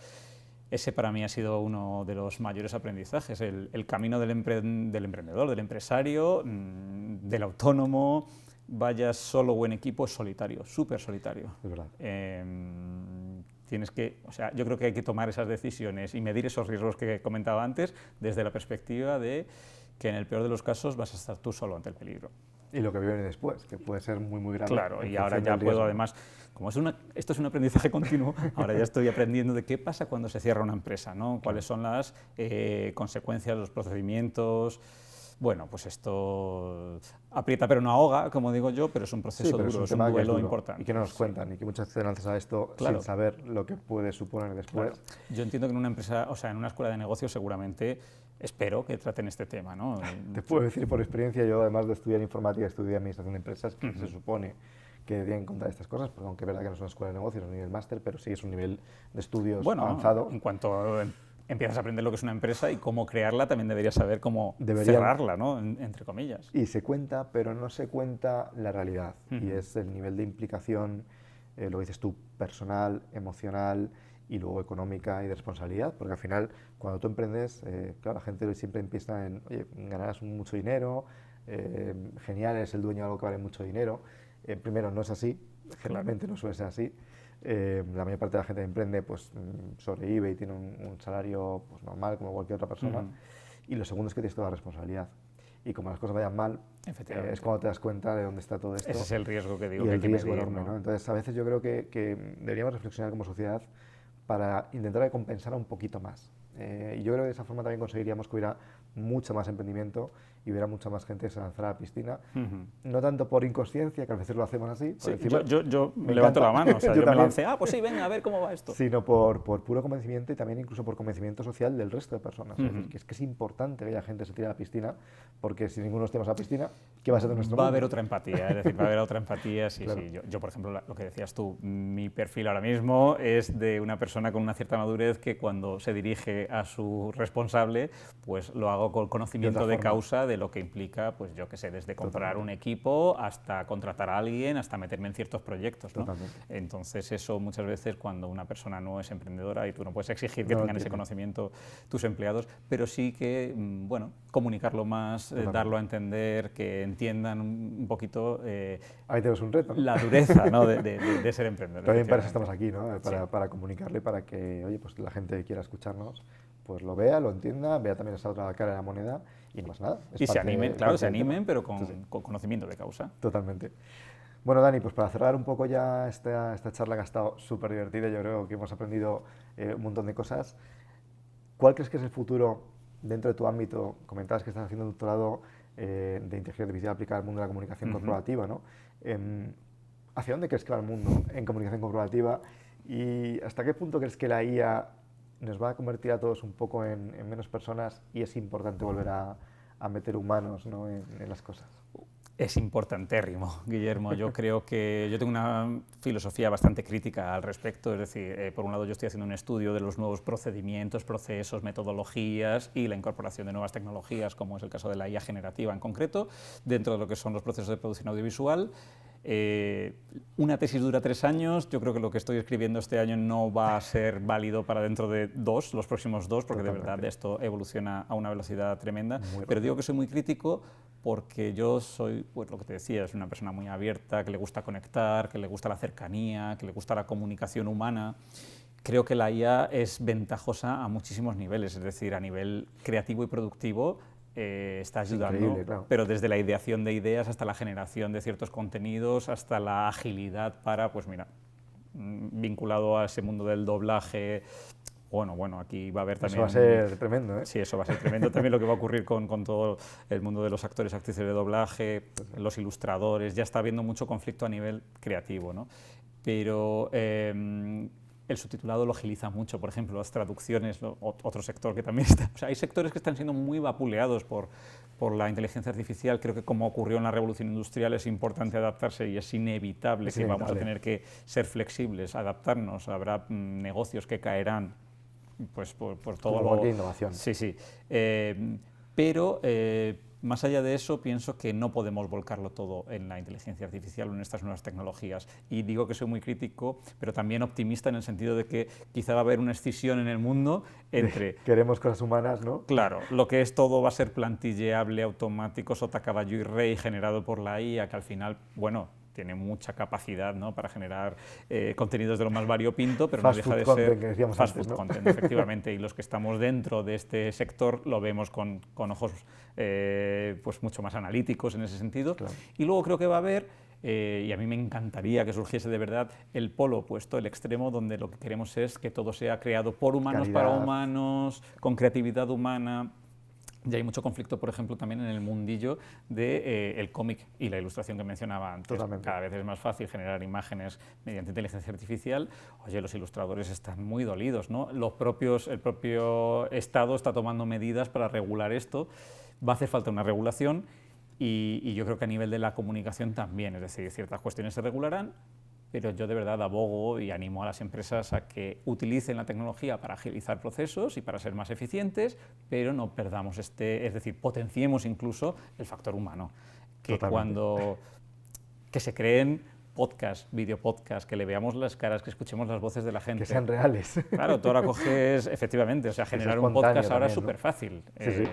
Ese para mí ha sido uno de los mayores aprendizajes, el camino del emprendedor, del empresario, del autónomo, vayas solo o en equipo, es solitario, súper solitario. Es verdad. Tienes que, o sea, yo creo que hay que tomar esas decisiones y medir esos riesgos que comentaba antes desde la perspectiva de que en el peor de los casos vas a estar tú solo ante el peligro. Y lo que viene después, que puede ser muy, muy grave. Claro, y ahora ya puedo además, como esto es un aprendizaje continuo, ahora ya estoy aprendiendo de qué pasa cuando se cierra una empresa, ¿no? Cuáles son las consecuencias, los procedimientos. Bueno, pues esto aprieta pero no ahoga, como digo yo, pero es un proceso duro, es un duelo importante. Y que no nos cuentan, y que muchas veces lanzas a esto sin saber lo que puede suponer después. Claro. Yo entiendo que en una empresa, o sea, en una escuela de negocios seguramente, espero que traten este tema, ¿no? Te puedo decir por experiencia, yo además de estudiar informática, estudié administración de empresas, que se supone que deberían contar estas cosas, porque aunque es verdad que no es una escuela de negocios, es un nivel máster, pero sí es un nivel de estudios avanzado. En cuanto empiezas a aprender lo que es una empresa y cómo crearla, también deberías saber cómo cerrarla, ¿no? Entre comillas. Y se cuenta, pero no se cuenta la realidad, y es el nivel de implicación, lo que dices tú, personal, emocional, y luego económica y de responsabilidad, porque al final, cuando tú emprendes, claro, la gente siempre empieza en, oye, ganarás mucho dinero, genial, eres el dueño de algo que vale mucho dinero. Primero, no es así, generalmente no suele ser así. La mayor parte de la gente que emprende pues, sobrevive y tiene un salario pues, normal como cualquier otra persona. Y lo segundo es que tienes toda la responsabilidad. Y como las cosas vayan mal, es cuando te das cuenta de dónde está todo esto. Ese es el riesgo que digo y que hay el que riesgo medir, enorme, ¿no? ¿no? Entonces, a veces yo creo que deberíamos reflexionar como sociedad para intentar compensar un poquito más. Y yo creo que de esa forma también conseguiríamos que hubiera mucho más emprendimiento y hubiera mucha más gente que se lanzara a la piscina. No tanto por inconsciencia, que a veces lo hacemos así. Sí, yo me levanto la mano, o sea, yo me lancé, pues sí, venga, a ver cómo va esto. Sino por puro convencimiento y también incluso por convencimiento social del resto de personas. Es decir, que es importante que haya gente que se tire a la piscina, porque si ninguno nos tiramos a la piscina, ¿qué va a ser de nuestro mundo? Va a haber otra empatía, es decir, va a haber otra empatía, sí, claro. Sí. Yo, por ejemplo, lo que decías tú, mi perfil ahora mismo es de una persona con una cierta madurez que cuando se dirige a su responsable, pues lo hago con conocimiento de causa de lo que implica, pues yo qué sé, desde comprar un equipo hasta contratar a alguien, hasta meterme en ciertos proyectos, ¿no? Entonces eso muchas veces cuando una persona no es emprendedora y tú no puedes exigir que tengan ese conocimiento tus empleados, pero sí que, bueno, comunicarlo más, darlo a entender, que entiendan un poquito ahí tenemos un reto, ¿no? La dureza, ¿no? de ser emprendedor. También para eso estamos aquí, ¿no? Para comunicarle, para que, oye, pues la gente que quiera escucharnos pues lo vea, lo entienda, vea también esa otra cara de la moneda y no más nada. Y se animen, claro, se animen, pero con conocimiento de causa. Totalmente. Bueno, Dani, pues para cerrar un poco ya esta charla que ha estado súper divertida, yo creo que hemos aprendido un montón de cosas. ¿Cuál crees que es el futuro dentro de tu ámbito? Comentabas que estás haciendo un doctorado de inteligencia artificial aplicada al mundo de la comunicación corporativa, ¿no? ¿Hacia dónde crees que va el mundo en comunicación corporativa? ¿Y hasta qué punto crees que la IA nos va a convertir a todos un poco en menos personas y es importante volver a meter humanos, ¿no? en las cosas? Es importantérrimo, Guillermo. Yo creo que yo tengo una filosofía bastante crítica al respecto. Es decir, por un lado yo estoy haciendo un estudio de los nuevos procedimientos, procesos, metodologías y la incorporación de nuevas tecnologías, como es el caso de la IA generativa en concreto, dentro de lo que son los procesos de producción audiovisual. Una tesis dura 3 años, yo creo que lo que estoy escribiendo este año no va a ser válido para dentro de los próximos 2, porque de verdad esto evoluciona a una velocidad tremenda, pero digo que soy muy crítico porque yo soy, pues lo que te decía, es una persona muy abierta, que le gusta conectar, que le gusta la cercanía, que le gusta la comunicación humana. creo que la IA es ventajosa a muchísimos niveles, es decir, a nivel creativo y productivo está ayudando, claro. pero desde la ideación de ideas hasta la generación de ciertos contenidos, hasta la agilidad para, pues mira, vinculado a ese mundo del doblaje. Bueno, aquí va a haber también... Eso va a ser tremendo, ¿eh? Sí, eso va a ser tremendo. También lo que va a ocurrir con todo el mundo de los actores, actrices de doblaje, los ilustradores, ya está habiendo mucho conflicto a nivel creativo, ¿no? Pero el subtitulado lo agiliza mucho, por ejemplo, las traducciones, ¿no? Otro sector que también está... O sea, hay sectores que están siendo muy vapuleados por la inteligencia artificial. Creo que como ocurrió en la revolución industrial es importante adaptarse y es inevitable que vamos a tener que ser flexibles, adaptarnos. Habrá negocios que caerán pues por todo como cualquier innovación. Sí. Pero más allá de eso, pienso que no podemos volcarlo todo en la inteligencia artificial o en estas nuevas tecnologías. Y digo que soy muy crítico, pero también optimista en el sentido de que quizá va a haber una escisión en el mundo entre... Queremos cosas humanas, ¿no? Claro, lo que es todo va a ser plantilleable, automático, sota, caballo y rey, generado por la IA, que al final, bueno, tiene mucha capacidad, ¿no?, para generar contenidos de lo más variopinto, pero fast no deja de content, ser que decíamos fast antes, food ¿no? content, efectivamente, y los que estamos dentro de este sector lo vemos con ojos pues mucho más analíticos en ese sentido. Claro. Y luego creo que va a haber, y a mí me encantaría que surgiese de verdad, el polo opuesto, el extremo, donde lo que queremos es que todo sea creado por humanos, Calidad. para humanos, con creatividad humana. Ya hay mucho conflicto, por ejemplo, también en el mundillo del cómic y la ilustración que mencionaba antes. Totalmente. Cada vez es más fácil generar imágenes mediante inteligencia artificial. Oye, los ilustradores están muy dolidos, ¿no? El propio Estado está tomando medidas para regular esto. Va a hacer falta una regulación y yo creo que a nivel de la comunicación también. Es decir, ciertas cuestiones se regularán, pero yo de verdad abogo y animo a las empresas a que utilicen la tecnología para agilizar procesos y para ser más eficientes, pero no perdamos es decir, potenciemos incluso el factor humano. Que que se creen podcast, videopodcast, que le veamos las caras, que escuchemos las voces de la gente. Que sean reales. Claro, tú ahora coges, efectivamente, o sea, generar un podcast ahora es súper fácil. Sí.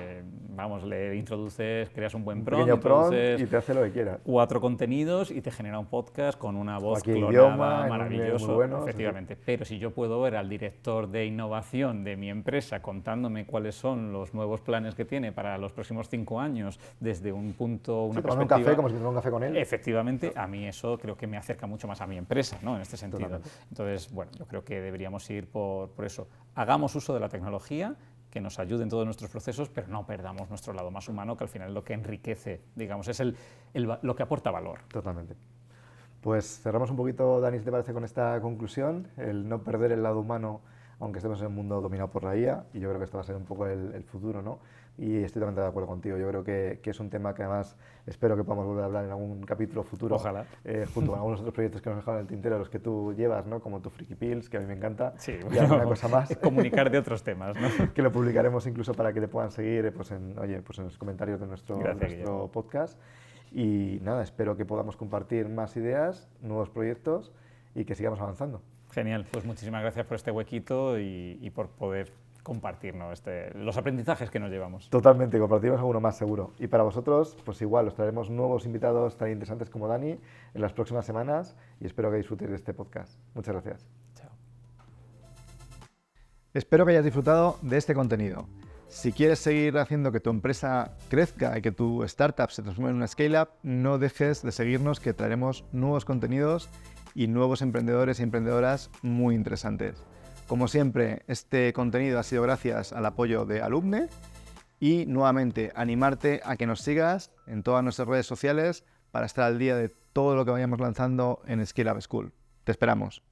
Vamos, le introduces, creas un buen pequeño prompt, y te hace lo que quieras. 4 contenidos y te genera un podcast con una voz clonada, idioma, maravilloso, muy bueno, efectivamente. Sí. Pero si yo puedo ver al director de innovación de mi empresa contándome cuáles son los nuevos planes que tiene para los próximos 5 años desde un punto, una perspectiva... un café, como si tuviera un café con él. Efectivamente, a mí eso creo que me acerca mucho más a mi empresa, ¿no?, en este sentido. Totalmente. Entonces, bueno, yo creo que deberíamos ir por eso. Hagamos uso de la tecnología, que nos ayude en todos nuestros procesos, pero no perdamos nuestro lado más humano, que al final es lo que enriquece, digamos, es lo que aporta valor. Totalmente. Pues cerramos un poquito, Dani, si te parece, con esta conclusión, el no perder el lado humano, aunque estemos en un mundo dominado por la IA, y yo creo que esto va a ser un poco el futuro, ¿no? Y estoy totalmente de acuerdo contigo. Yo creo que es un tema que además espero que podamos volver a hablar en algún capítulo futuro. Ojalá. Junto con algunos otros proyectos que nos dejaron en el tintero, los que tú llevas, ¿no?, como tu Freaky Pills, que a mí me encanta. Sí, y alguna cosa más. Comunicar de otros temas, ¿no? Que lo publicaremos incluso para que te puedan seguir pues en los comentarios de nuestro podcast. Y nada, espero que podamos compartir más ideas, nuevos proyectos y que sigamos avanzando. Genial, pues muchísimas gracias por este huequito y por poder compartirnos los aprendizajes que nos llevamos. Totalmente, compartiremos alguno más seguro. Y para vosotros, pues igual, os traeremos nuevos invitados tan interesantes como Dani en las próximas semanas y espero que disfrutéis de este podcast. Muchas gracias. Chao. Espero que hayas disfrutado de este contenido. Si quieres seguir haciendo que tu empresa crezca y que tu startup se transforme en una scale-up, no dejes de seguirnos, que traeremos nuevos contenidos y nuevos emprendedores y emprendedoras muy interesantes. Como siempre, este contenido ha sido gracias al apoyo de Alumne y nuevamente animarte a que nos sigas en todas nuestras redes sociales para estar al día de todo lo que vayamos lanzando en Scale Up School. Te esperamos.